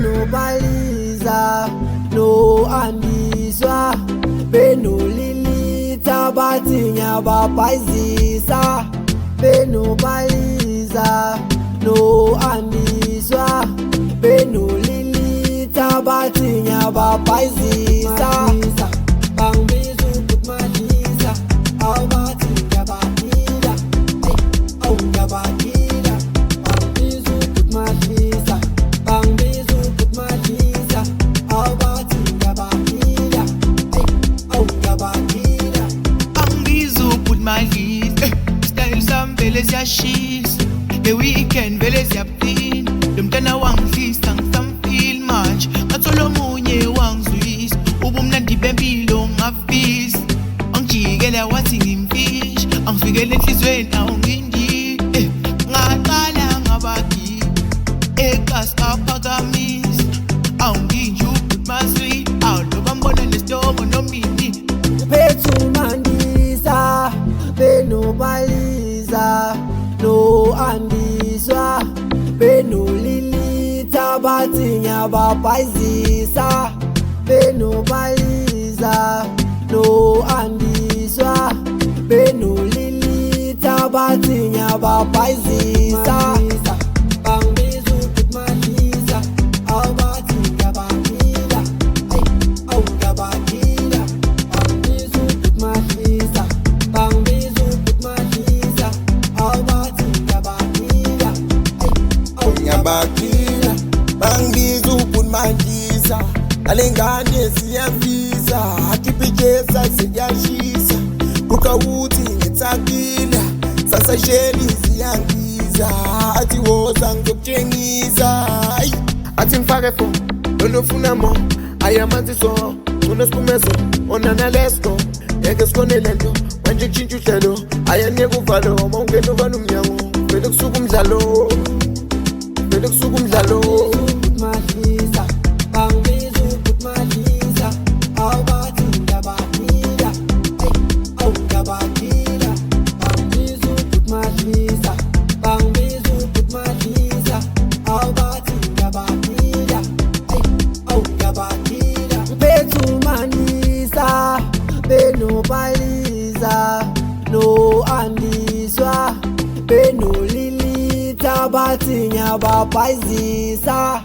benobaliza no ambiswa benolilita bathi ngiyababhayizisa benobaliza no ambiswa benolilita bathi ngiyababhayizisa bangibiza ukutmadlisa awubathi ngiyabadila awu ngiyabadila bangibiza ukutmadlisa bangibiza ukutmadlisa awubathi ngiyabadila awu ngiyabadila bangibiza ukutmadlisa style sami vele siyashisa the weekend vele siyaphinda lo mntana wangidlisa ngisamfeel manje ngathola omunye wangizwisa ubumnandi bempilo ngafisa angijikela wathi ngimfishi angifikele enhlizweni awungindile ngaqala ngabagila ekhasi aphakamisa awunginje ubutmaswi awuloba mbona nesitomo nomini uphethe umandisa benobaliza no andiswa benolilita bathi ngiyababhayizisa benobaliza no andiswa benolilita bathi ngiyababhayizisa bangibiza ukutmadlisa awubathi ngiyabadila awu ngiyabadila bangibiza ukutmadlisa bangibiza ukutmadlisa awubathi ngiyabadila awu ngiyabadila bangibiza ukutmadlisa alengane siyafisa akipijesa siyashisa kukawuthi ngitsakila sasasheli siyangiza athi woza ngizokutshengisa athi ngifake fo lolofuna mo ayamanzi so unosiphumezo onana lesko ngeke sikonele nto manje kutshintsha uhlelo ayanike uvalo uma ungena uvalo umnyango vele kusuka umdlalo vele kusuka umdlalo ukutmadlisa bangibiza ukutmadlisa awubathi ngiyabadila awu ngiyabadila bangibiza ukutmadlisa bangibiza ukutmadlisa awubathi ngiyabadila awu ngiyabadila uphethe umandisa benobaliza no andiswa benolilita bathi ngiyababhayizisa